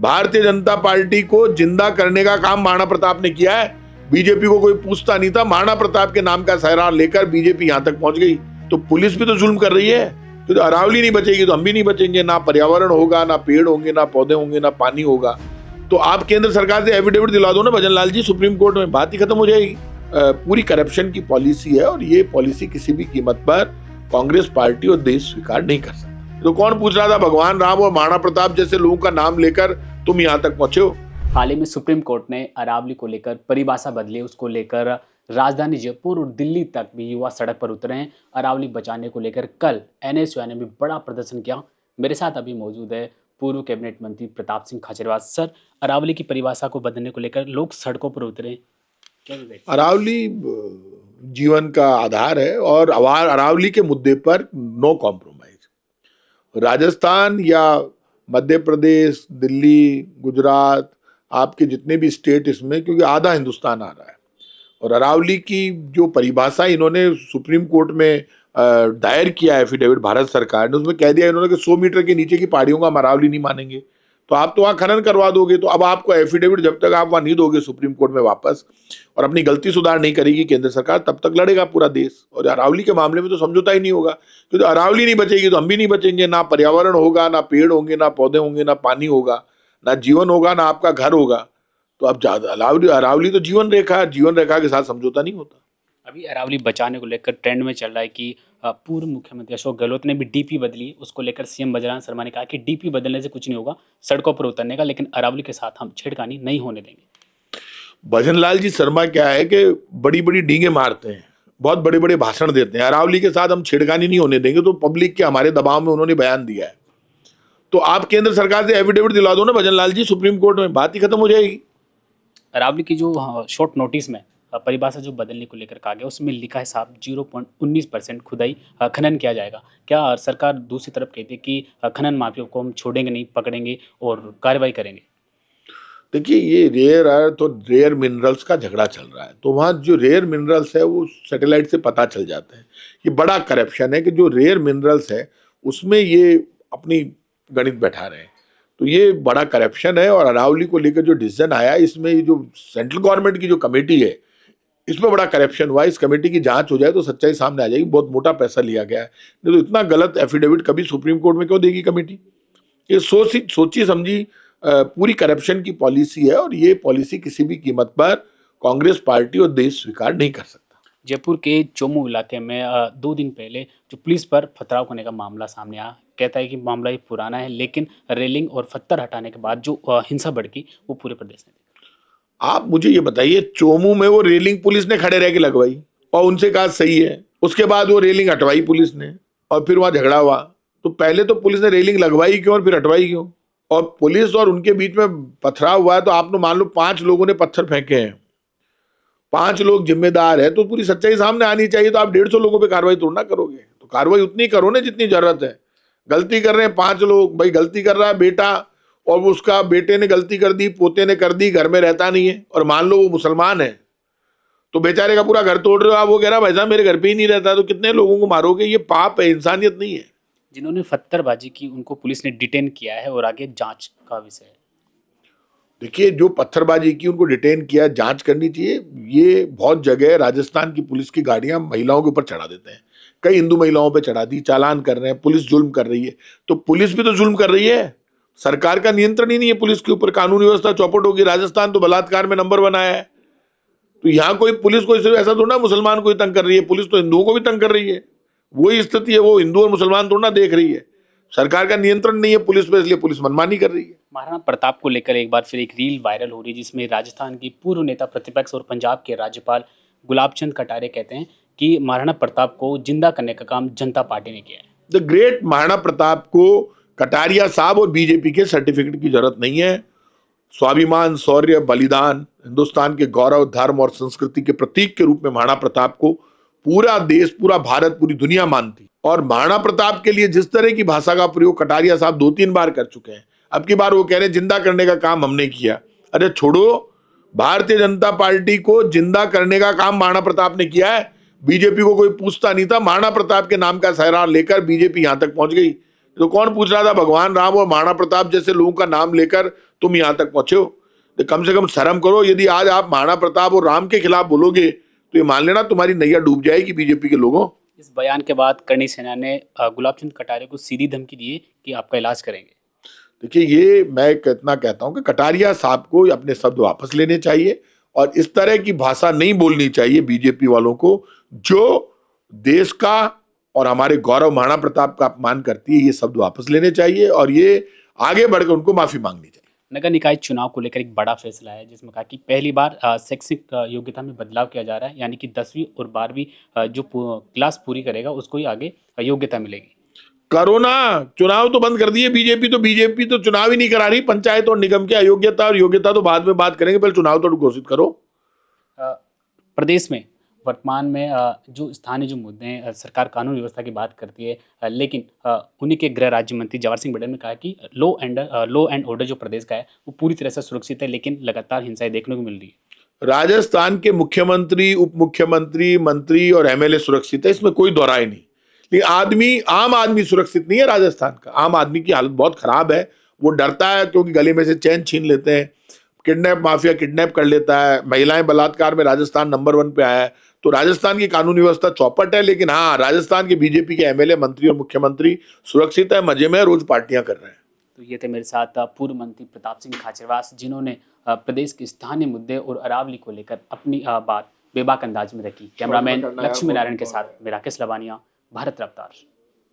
Bharatiya Janata party को जिंदा करने का काम महाराणा प्रताप ने किया है। बीजेपी को कोई पूछता नहीं था, महाराणा प्रताप के नाम का सहरा लेकर बीजेपी यहां तक पहुंच गई। तो पुलिस भी तो जुल्म कर रही है। तो अरावली नहीं बचेगी तो हम भी नहीं बचेंगे। ना पर्यावरण होगा, ना पेड़ होंगे, ना पौधे होंगे, ना पानी होगा। तो आप केंद्र सरकार से एफिडेविट दिला दो ना भजन लाल जी सुप्रीम कोर्ट में, बात ही खत्म हो जाएगी। पूरी करप्शन की पॉलिसी है और ये पॉलिसी किसी भी कीमत पर कांग्रेस पार्टी और देश स्वीकार नहीं कर सकता। तो कौन पूछ रहा था भगवान राम और महाराणा प्रताप जैसे लोगों का नाम लेकर तुम यहां तक पहुंचे हो। हाल ही में सुप्रीम कोर्ट ने अरावली को लेकर परिभाषा बदली, उसको लेकर राजधानी जयपुर और दिल्ली तक भी युवा सड़क पर उतरे हैं अरावली बचाने को लेकर। कल एनएसयूआई ने भी बड़ा प्रदर्शन किया। मेरे साथ अभी मौजूद है पूर्व कैबिनेट मंत्री प्रताप सिंह खाचरियावास। सर, अरावली की परिभाषा को बदलने को लेकर लोग सड़कों पर उतरे, क्या अरावली जीवन का आधार है और अरावली के मुद्दे पर नो कॉम्प्रोमाइज। राजस्थान या मध्य प्रदेश, दिल्ली, गुजरात, आपके जितने भी स्टेट इसमें, क्योंकि आधा हिंदुस्तान आ रहा है और अरावली की जो परिभाषा इन्होंने सुप्रीम कोर्ट में दायर किया है एफिडेविट भारत सरकार ने, उसमें कह दिया इन्होंने कि 100 मीटर के नीचे की पहाड़ियों का हम अरावली नहीं मानेंगे। तो आप तो वहाँ खनन करवा दोगे, तो अब आपको एफिडेविट जब तक आप वहाँ नहीं दोगे सुप्रीम कोर्ट में वापस और अपनी गलती सुधार नहीं करेगी केंद्र सरकार, तब तक लड़ेगा पूरा देश। और अरावली के मामले में तो समझौता ही नहीं होगा, क्योंकि अरावली नहीं बचेगी तो हम भी नहीं बचेंगे। ना पर्यावरण होगा, ना पेड़ होंगे, ना पौधे होंगे, ना पानी होगा, ना जीवन होगा, ना आपका घर होगा। तो अब अरावली तो जीवन रेखा के साथ समझौता नहीं होता। अभी अरावली बचाने को लेकर ट्रेंड में चल रहा है कि पूर्व मुख्यमंत्री अशोक गहलोत ने भी डीपी बदली। उसको लेकर सीएम बजरंग शर्मा ने कहा कि डीपी बदलने से कुछ नहीं होगा, सड़कों पर उतरने का, लेकिन अरावली के साथ हम छेड़खानी नहीं होने देंगे। भजन लाल जी शर्मा क्या है कि बड़ी बड़ी डींगे मारते हैं, बहुत बड़े बड़े भाषण देते हैं। अरावली के साथ हम छेड़खानी नहीं होने देंगे, तो पब्लिक के हमारे दबाव में उन्होंने बयान दिया है। तो आप केंद्र सरकार से एफिडेविट दिला दो ना भजन लाल जी सुप्रीम कोर्ट में, बात ही खत्म हो जाएगी। अरावली की जो शॉर्ट नोटिस में परिभाषा जो बदलने को लेकर कहा गया, उसमें लिखा है साहब 0.19% खुदाई खनन किया जाएगा। क्या सरकार दूसरी तरफ कहती है कि खनन माफियों को हम छोड़ेंगे नहीं, पकड़ेंगे और कार्रवाई करेंगे? देखिए, ये रेयर अर्थ और रेयर मिनरल्स का झगड़ा चल रहा है। तो वहाँ जो रेयर मिनरल्स है वो सैटेलाइट से पता चल जाते हैं। ये बड़ा करप्शन है कि जो रेयर मिनरल्स है उसमें ये अपनी गणित बैठा रहे हैं। तो ये बड़ा करप्शन है। और अरावली को लेकर जो डिसीजन आया, इसमें ये जो सेंट्रल गवर्नमेंट की जो कमेटी है, इसमें बड़ा करप्शन हुआ। इस कमेटी की जांच हो जाए तो सच्चाई सामने आ जाएगी। बहुत मोटा पैसा लिया गया है। नहीं तो इतना गलत एफिडेविट कभी सुप्रीम कोर्ट में क्यों देगी कमेटी? ये सोची समझी पूरी करप्शन की पॉलिसी है और ये पॉलिसी किसी भी कीमत पर कांग्रेस पार्टी और देश स्वीकार नहीं कर सकता। जयपुर के चोमू इलाके में 2 दिन पहले जो पुलिस पर पथराव होने का मामला सामने आया, कहता है कि मामला ये पुराना है, लेकिन रेलिंग और पत्थर हटाने के बाद जो हिंसा भड़की वो पूरे प्रदेश में। आप मुझे ये बताइए, चोमू में वो रेलिंग पुलिस ने खड़े रह के लगवाई और उनसे कहा सही है, उसके बाद वो रेलिंग हटवाई पुलिस ने और फिर वहां झगड़ा हुआ। तो पहले तो पुलिस ने रेलिंग लगवाई क्यों और फिर हटवाई क्यों? और पुलिस और उनके बीच में पथराव हुआ है तो आपने मान लो 5 लोगों ने पत्थर फेंके हैं, 5 लोग जिम्मेदार है, तो पूरी सच्चाई सामने आनी चाहिए। तो आप 150 लोगों पे कार्रवाई थोड़ा ना करोगे। तो कार्रवाई उतनी करो ना जितनी जरूरत है। गलती कर रहे हैं 5 लोग, भाई गलती कर रहा है बेटा और उसका बेटे ने गलती कर दी, पोते ने कर दी, घर में रहता नहीं है, और मान लो वो मुसलमान है, तो बेचारे का पूरा घर तोड़ रहे हो आप। वो कह रहा भाई साहब मेरे घर पे ही नहीं रहता, तो कितने लोगों को मारोगे? ये पाप है, इंसानियत नहीं है। जिन्होंने पत्थरबाजी की उनको पुलिस ने डिटेन किया है और आगे जांच का विषय है। देखिए, जो पत्थरबाजी की उनको डिटेन किया, जांच करनी चाहिए। ये बहुत जगह राजस्थान की पुलिस की गाड़ियां महिलाओं के ऊपर चढ़ा देते हैं, कई हिंदू महिलाओं पे चढ़ा दी, चालान कर रहे हैं, पुलिस जुल्म कर रही है। तो पुलिस भी तो जुल्म कर रही है, सरकार का नियंत्रण ही नहीं है पुलिस के ऊपर, कानून व्यवस्था चौपट होगी। राजस्थान तो बलात्कार में नंबर 1 आया है। तो यहाँ कोई पुलिस को ऐसा थोड़ा मुसलमान को ही तंग कर रही है, पुलिस तो हिंदुओं को भी तंग कर रही है। वही स्थिति है, वो हिंदू और मुसलमान थोड़ा देख रही है। सरकार का नियंत्रण नहीं है पुलिस पर, इसलिए पुलिस मनमानी कर रही है। महाराणा प्रताप को लेकर एक बार फिर एक रील वायरल हो रही है, जिसमें राजस्थान की पूर्व नेता प्रतिपक्ष और पंजाब के राज्यपाल गुलाब चंद कटारिया कहते हैं कि महाराणा प्रताप को जिंदा करने का काम जनता पार्टी ने किया है। द ग्रेट महाराणा प्रताप को कटारिया साहब और बीजेपी के सर्टिफिकेट की जरूरत नहीं है। स्वाभिमान, शौर्य, बलिदान, हिंदुस्तान के गौरव, धर्म और संस्कृति के प्रतीक के रूप में महाराणा प्रताप को पूरा देश, पूरा भारत, पूरी दुनिया मानती। और महाराणा प्रताप के लिए जिस तरह की भाषा का प्रयोग कटारिया साहब 2-3 बार कर चुके हैं, अब की बार वो कह रहे हैं जिंदा करने का काम हमने किया। अरे छोड़ो, भारतीय जनता पार्टी को जिंदा करने का काम महाराणा प्रताप ने किया है। बीजेपी को कोई पूछता नहीं था, महाराणा प्रताप के नाम का सहरा लेकर बीजेपी यहां तक पहुंच गई। तो कौन पूछ रहा था भगवान राम और महाराणा प्रताप जैसे लोगों का नाम लेकर तुम यहाँ तक पहुंचे हो, तो कम से कम शर्म करो। यदि आज आप महाराणा प्रताप और राम के खिलाफ बोलोगे तो ये मान लेना तुम्हारी नैया डूब जाएगी बीजेपी के लोगों। इस बयान के बाद करणी सेना ने गुलाब चंद कटारिया को सीधी धमकी दी है कि आपका इलाज करेंगे। देखिए, ये मैं कितना कहता हूं कि कटारिया साहब को अपने शब्द वापस लेने चाहिए और इस तरह की भाषा नहीं बोलनी चाहिए बीजेपी वालों को, जो देश का और हमारे गौरव महाराणा प्रताप का अपमान करती है। ये शब्द वापस लेने चाहिए और ये आगे बढ़कर उनको माफी मांगनी चाहिए। नगर निकाय चुनाव को लेकर एक बड़ा फैसला है जिसमें कहा कि पहली बार शैक्षिक योग्यता में बदलाव किया जा रहा है, यानी कि 10वीं और 12वीं जो क्लास पूरी करेगा उसको ही आगे योग्यता मिलेगी। कोरोना चुनाव तो बंद कर दिए बीजेपी तो चुनाव ही नहीं करा रही। पंचायत और निगम के अयोग्यता और योग्यता तो बाद में बात करेंगे, पहले चुनाव तो घोषित करो। अ, प्रदेश में वर्तमान में जो स्थानीय जो मुद्दे हैं, सरकार कानून व्यवस्था की बात करती है, लेकिन उन्हीं के गृह राज्य मंत्री जवाहर सिंह भड़ेल ने कहा कि लॉ एंड ऑर्डर जो प्रदेश का है वो पूरी तरह से सुरक्षित है, लेकिन लगातार हिंसाएं देखने को मिल रही है। राजस्थान के मुख्यमंत्री, उप मुख्यमंत्री, मंत्री और एमएलए सुरक्षित है, इसमें कोई दोहराई नहीं। लेकिन आम आदमी सुरक्षित नहीं है। राजस्थान का आम आदमी की हालत बहुत खराब है। वो डरता है क्योंकि गले में से चैन छीन लेते हैं, किडनैप माफिया किडनैप कर लेता है, महिलाएं बलात्कार में राजस्थान नंबर 1 पे आया है। तो राजस्थान की कानून व्यवस्था चौपट है, लेकिन हाँ, राजस्थान के बीजेपी के एमएलए, मंत्री और मुख्यमंत्री सुरक्षित है, मजे में रोज पार्टियां कर रहे हैं। तो ये थे मेरे साथ पूर्व मंत्री प्रताप सिंह खाचरवास, जिन्होंने प्रदेश के स्थानीय मुद्दे और अरावली को लेकर अपनी बात बेबाक अंदाज में रखी। कैमरामैन लक्ष्मी नारायण के साथ मैं राकेश लवानिया, भारत रफ्तार।